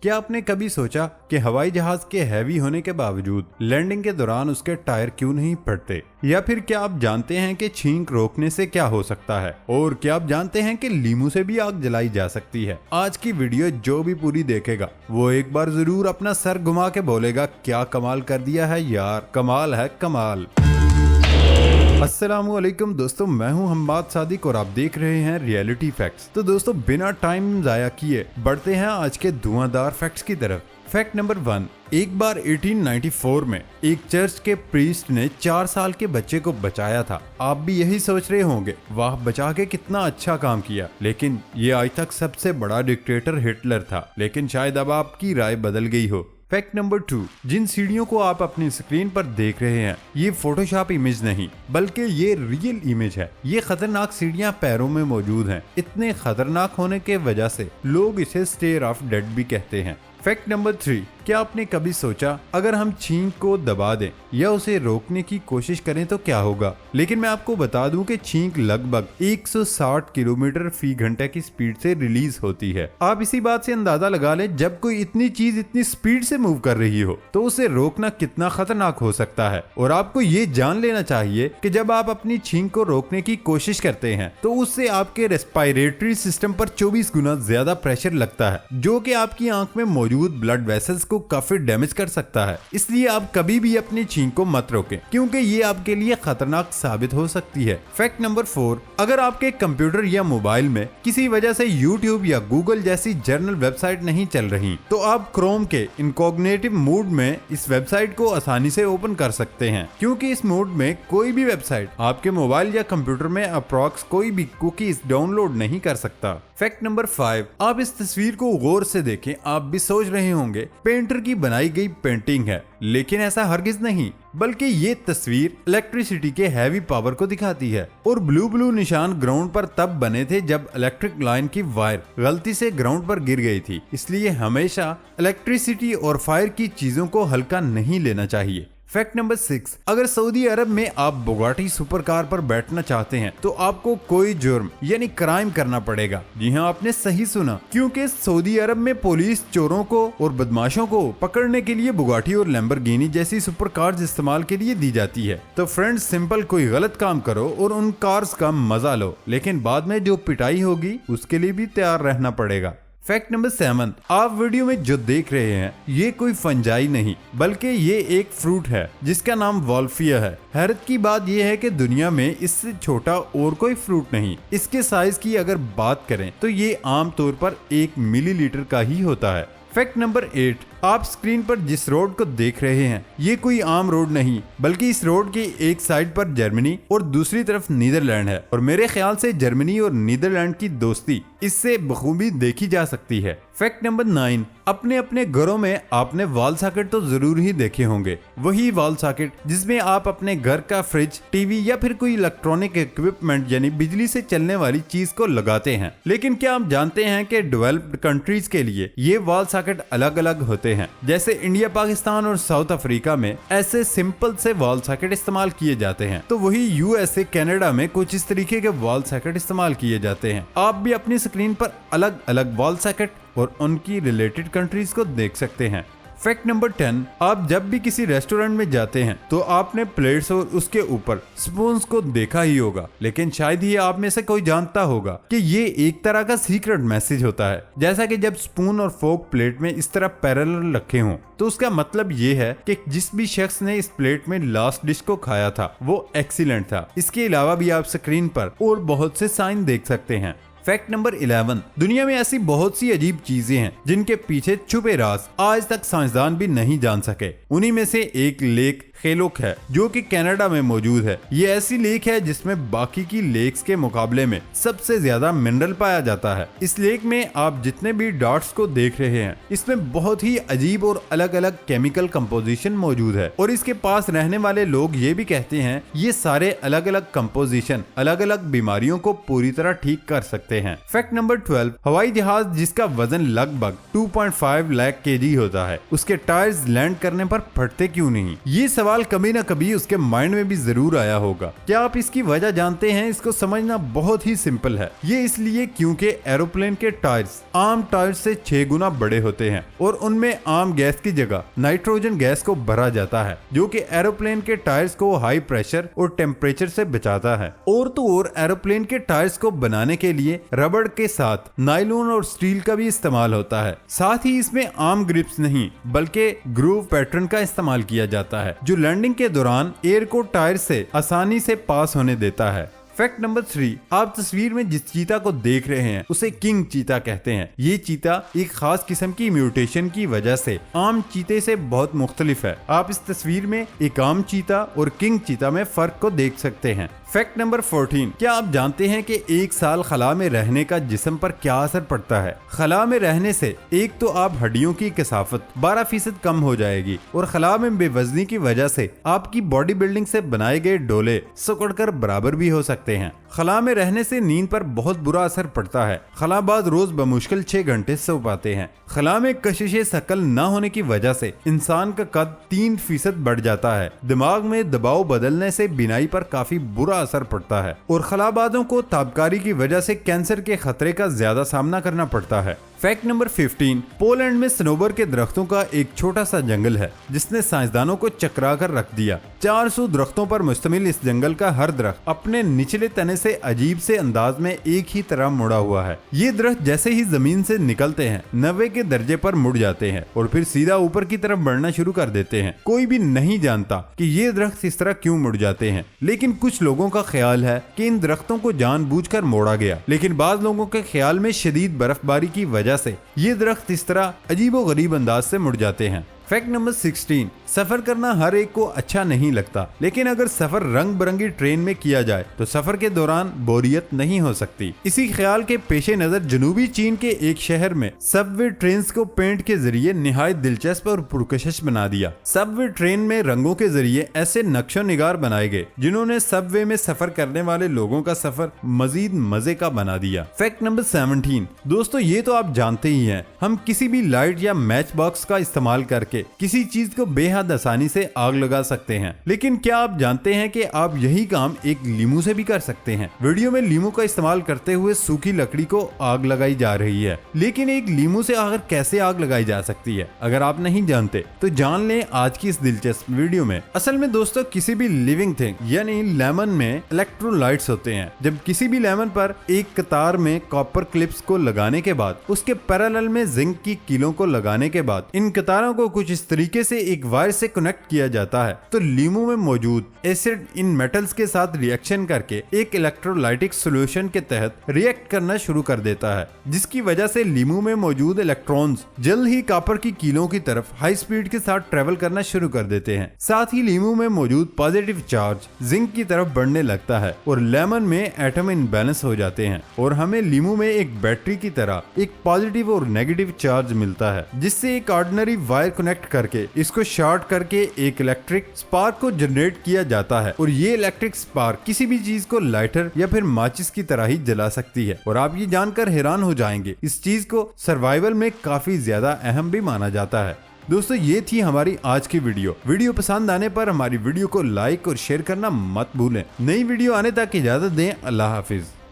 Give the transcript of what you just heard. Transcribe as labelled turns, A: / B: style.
A: क्या आपने कभी सोचा कि हवाई जहाज के हैवी होने के बावजूद लैंडिंग के दौरान उसके टायर क्यों नहीं फटते? या फिर क्या आप जानते हैं कि छींक रोकने से क्या हो सकता है? और क्या आप जानते हैं कि लीमू से भी आग जलाई जा सकती है? आज की वीडियो जो भी पूरी देखेगा वो एक बार जरूर अपना सर घुमा के बोलेगा, क्या कमाल कर दिया है यार, कमाल है कमाल। अस्सलामुअलैकुम दोस्तों, मैं हूं हम्माद सादिक और आप देख रहे हैं रियलिटी फैक्ट्स। तो दोस्तों बिना टाइम जाया किए बढ़ते हैं आज के धुआंधार फैक्ट्स की तरफ। Fact number 1। एक बार 1894 में एक चर्च के प्रीस्ट ने 4 साल के बच्चे को बचाया था। आप भी यही सोच रहे होंगे, वाह बचा के कितना अच्छा काम किया। लेकिन ये आज तक सबसे बड़ा डिक्टेटर हिटलर था। लेकिन शायद अब आपकी राय बदल गई हो। Fact number 2। जिन सीढ़ियों को आप अपनी स्क्रीन पर देख रहे हैं ये फोटोशॉप इमेज नहीं बल्कि ये रियल इमेज है। ये खतरनाक सीढ़ियां पैरों में मौजूद हैं। इतने खतरनाक होने के वजह से लोग इसे स्टेयर ऑफ डेड भी कहते हैं। Fact number 3। क्या आपने कभी सोचा अगर हम छींक को दबा दें या उसे रोकने की कोशिश करें तो क्या होगा? लेकिन मैं आपको बता दूं कि छींक लगभग 160 किलोमीटर फी घंटे की स्पीड से रिलीज होती है। आप इसी बात से अंदाजा लगा लें, जब कोई इतनी चीज इतनी स्पीड से मूव कर रही हो तो उसे रोकना कितना खतरनाक हो सकता है। और आपको ये जान लेना चाहिए कि जब आप अपनी छींक को रोकने की कोशिश करते हैं तो उससे आपके रेस्पिरेटरी सिस्टम पर 24 गुना ज्यादा प्रेशर लगता है, जो कि आपकी आंख में मौजूद ब्लड वेसल्स को काफी डैमेज कर सकता है। इसलिए आप कभी भी अपनी छींक को मत रोकें, क्योंकि ये आपके लिए खतरनाक साबित हो सकती है। Fact number 4। अगर आपके कंप्यूटर या मोबाइल में किसी वजह से YouTube या Google जैसी जर्नल वेबसाइट नहीं चल रही तो आप क्रोम के इनकॉग्निटिव मोड में इस वेबसाइट को आसानी से ओपन कर सकते हैं, क्योंकि इस मोड में कोई भी वेबसाइट आपके मोबाइल या कंप्यूटर में अप्रॉक्स कोई भी कुकीज डाउनलोड नहीं कर सकता। Fact number 5। आप इस तस्वीर को गौर से देखें। आप भी सोच रहे होंगे पेंटर की बनाई गई पेंटिंग है, लेकिन ऐसा हरगिज नहीं, बल्कि ये तस्वीर इलेक्ट्रिसिटी के हैवी पावर को दिखाती है। और ब्लू निशान ग्राउंड पर तब बने थे जब इलेक्ट्रिक लाइन की वायर गलती से ग्राउंड पर गिर गई थी। इसलिए हमेशा इलेक्ट्रिसिटी और फायर की चीजों को हल्का नहीं लेना चाहिए। Fact number 6। अगर सऊदी अरब में आप बुगाटी सुपर कार पर बैठना चाहते हैं तो आपको कोई जुर्म यानी क्राइम करना पड़ेगा। जी हाँ, आपने सही सुना, क्योंकि सऊदी अरब में पुलिस चोरों को और बदमाशों को पकड़ने के लिए बुगाटी और लैम्बोर्गिनी जैसी सुपर कार्स इस्तेमाल के लिए दी जाती है। तो फ्रेंड्स, सिंपल कोई गलत काम करो और उन कार्स का मजा लो, लेकिन बाद में जो पिटाई होगी उसके लिए भी तैयार रहना पड़ेगा। Fact number 7। आप वीडियो में जो देख रहे हैं ये कोई फंजाई नहीं बल्कि ये एक फ्रूट है जिसका नाम वॉल्फिया है। हैरत की बात यह है कि दुनिया में इससे छोटा और कोई फ्रूट नहीं। इसके साइज की अगर बात करें तो ये आमतौर पर 1 मिलीलीटर का ही होता है। Fact number 8। आप स्क्रीन पर जिस रोड को देख रहे हैं ये कोई आम रोड नहीं, बल्कि इस रोड की एक साइड पर जर्मनी और दूसरी तरफ नीदरलैंड है। और मेरे ख्याल से जर्मनी और नीदरलैंड की दोस्ती इससे बखूबी देखी जा सकती है। Fact number 9। अपने अपने घरों में आपने वॉल सॉकेट तो जरूर ही देखे होंगे। वही वॉल सॉकेट जिसमें आप अपने घर का फ्रिज, टीवी या फिर कोई इलेक्ट्रॉनिक इक्विपमेंट यानी बिजली से चलने वाली चीज को लगाते हैं। लेकिन क्या आप जानते हैं कि डेवलप्ड कंट्रीज के लिए ये वॉल सॉकेट अलग अलग होते हैं? जैसे इंडिया, पाकिस्तान और साउथ अफ्रीका में ऐसे सिंपल से वॉल सॉकेट इस्तेमाल किए जाते हैं, तो वही USA, कनाडा में कुछ इस तरीके के वॉल सॉकेट इस्तेमाल किए जाते हैं। आप भी अपनी स्क्रीन पर अलग अलग वॉल सॉकेट और उनकी रिलेटेड कंट्रीज को देख सकते हैं। Fact number 10। आप जब भी किसी रेस्टोरेंट में जाते हैं तो आपने प्लेट्स और उसके ऊपर स्पून्स को देखा ही होगा, लेकिन शायद ही आप में से कोई जानता होगा कि ये एक तरह का सीक्रेट मैसेज होता है। जैसा कि जब स्पून और फोक प्लेट में इस तरह पैरेलल रखे हों तो उसका मतलब ये है कि जिस भी शख्स ने इस प्लेट में लास्ट डिश को खाया था वो एक्सीलेंट था। इसके अलावा भी आप स्क्रीन पर और बहुत से साइन देख सकते हैं। Fact number 11। दुनिया में ऐसी बहुत सी अजीब चीजें हैं जिनके पीछे छुपे राज आज तक साइंसदान भी नहीं जान सके। उन्हीं में से एक लेक खेलोक है जो कि कनाडा में मौजूद है। ये ऐसी लेक है जिसमें बाकी की लेक्स के मुकाबले में सबसे ज्यादा मिनरल पाया जाता है। इस लेक में आप जितने भी डॉट्स को देख रहे हैं इसमें बहुत ही अजीब और अलग अलग केमिकल कंपोजिशन मौजूद है। और इसके पास रहने वाले लोग ये भी कहते हैं ये सारे अलग अलग कंपोजिशन अलग अलग बीमारियों को पूरी तरह ठीक कर सकते हैं। Fact number 12। हवाई जहाज जिसका वजन लगभग 2.5 लाख kg होता है, उसके टायर्स लैंड करने पर फटते क्यों नहीं? ये सवाल सवाल कभी ना कभी उसके माइंड में भी जरूर आया होगा। क्या आप इसकी वजह जानते हैं? इसको समझना बहुत ही सिंपल है। ये इसलिए क्योंकि एरोप्लेन के टायर्स आम टायर्स से 6 गुना बड़े होते हैं और उनमें आम गैस की जगह नाइट्रोजन गैस को भरा जाता है, जो कि एरोप्लेन के टायर्स को हाई प्रेशर और टेम्परेचर से बचाता है। और तो और एरोप्लेन के टायर्स को बनाने के लिए रबड़ के साथ नायलॉन और स्टील का भी इस्तेमाल होता है। साथ ही इसमें आम ग्रिप्स नहीं बल्कि ग्रूव पैटर्न का इस्तेमाल किया जाता है, जो लैंडिंग के दौरान एयर को टायर से आसानी से पास होने देता है। फैक्ट नंबर 3, आप तस्वीर में जिस चीता को देख रहे हैं उसे किंग चीता कहते हैं। ये चीता एक खास किस्म की म्यूटेशन की वजह से आम चीते से बहुत मुख्तलिफ है। आप इस तस्वीर में एक आम चीता और किंग चीता में फर्क को देख सकते हैं। फैक्ट नंबर 14, क्या आप जानते हैं कि 1 साल खला में रहने का जिस्म पर क्या असर पड़ता है? खला में रहने से एक तो आप हड्डियों की कसाफत 12% कम हो जाएगी और खला में बेवजनी की वजह से आपकी बॉडी बिल्डिंग से बनाए गए डोले सिकुड़कर बराबर भी हो सकते हैं। खला में रहने से नींद पर बहुत बुरा असर पड़ता है। खलाबाज रोज बमुश्किल 6 घंटे सो पाते हैं। खला में कशिशे शकल न होने की वजह से इंसान का कद 3% बढ़ जाता है। दिमाग में दबाव बदलने से बीनाई पर काफी बुरा असर पड़ता है और खलाबाजों को ताबकारी की वजह से कैंसर के खतरे का ज्यादा सामना करना पड़ता है। फैक्ट नंबर 15, पोलैंड में सनोबर के दरख्तों का एक छोटा सा जंगल है जिसने साइंसदानों को चकरा कर रख दिया। 400 दरख्तों पर मुश्तमिल इस जंगल का हर दरख्त अपने निचले तने से अजीब से अंदाज में एक ही तरह मुड़ा हुआ है। ये दरख्त जैसे ही जमीन से निकलते हैं 90 के दर्जे पर मुड़ जाते हैं और फिर सीधा ऊपर की तरफ बढ़ना शुरू कर देते हैं। कोई भी नहीं जानता कि ये दरख्त इस तरह क्यों मुड़ जाते हैं, लेकिन कुछ लोगों का ख्याल है कि इन दरख्तों को जानबूझकर मोड़ा गया, लेकिन बाज लोगों के ख्याल में शदीद बर्फबारी की वजह से ये दरख्त इस तरह अजीबोगरीब अंदाज से मुड़ जाते हैं। फैक्ट नंबर 16, सफर करना हर एक को अच्छा नहीं लगता, लेकिन अगर सफर रंग बिरंगी ट्रेन में किया जाए तो सफर के दौरान बोरियत नहीं हो सकती। इसी ख्याल के पेशे नजर जनूबी चीन के एक शहर में सबवे ट्रेन को पेंट के जरिए निहायत दिलचस्प और पुरकशिश बना दिया। सबवे ट्रेन में रंगों के जरिए ऐसे नक्शो निगार बनाए गए जिन्होंने सबवे में सफर करने वाले लोगों का सफर मजीद मजे का बना दिया। फैक्ट नंबर 17, दोस्तों ये तो आप जानते ही हैं, हम किसी भी लाइट या मैच बॉक्स का इस्तेमाल करके किसी चीज को बेहद आसानी से आग लगा सकते हैं, लेकिन क्या आप जानते हैं कि आप यही काम एक लीमू से भी कर सकते हैं? वीडियो में लीमू का इस्तेमाल करते हुए सूखी लकड़ी को आग लगाई जा रही है, लेकिन एक लीमू से आखिर कैसे आग लगाई जा सकती है? अगर आप नहीं जानते तो जान लें आज की इस दिलचस्प वीडियो में। असल में दोस्तों किसी भी लिविंग थिंग यानी लेमन में इलेक्ट्रोलाइट्स होते हैं। जब किसी भी लेमन पर एक कतार में कॉपर क्लिप्स को लगाने के बाद उसके पैरेलल में जिंक की कीलों को लगाने के बाद इन कतारों को कुछ इस तरीके से एक वायर से कनेक्ट किया जाता है, तो लीमू में मौजूद एसिड इन मेटल्स के साथ रिएक्शन करके एक इलेक्ट्रोलाइटिक सॉल्यूशन के तहत रिएक्ट करना शुरू कर देता है, जिसकी वजह से लीमू में मौजूद इलेक्ट्रॉन्स जल्द ही कॉपर की कीलों की तरफ हाई स्पीड के साथ ट्रेवल करना शुरू कर देते हैं। साथ ही लीमू में मौजूद पॉजिटिव चार्ज जिंक की तरफ बढ़ने लगता है और लेमन में एटम इनबैलेंस हो जाते हैं और हमें लीमू में एक बैटरी की तरह एक पॉजिटिव और नेगेटिव चार्ज मिलता है, जिससे एक ऑर्डिनरी वायर कनेक्ट करके इसको शॉर्ट करके एक इलेक्ट्रिक स्पार्क को जनरेट किया जाता है और ये इलेक्ट्रिक स्पार्क किसी भी चीज को लाइटर या फिर माचिस की तरह ही जला सकती है। और आप ये जानकर हैरान हो जाएंगे, इस चीज को सर्वाइवल में काफी ज्यादा अहम भी माना जाता है। दोस्तों ये थी हमारी आज की वीडियो पसंद आने पर हमारी वीडियो को लाइक और शेयर करना मत भूलें। नई वीडियो आने तक इजाजत दें। अल्लाह हाफिज।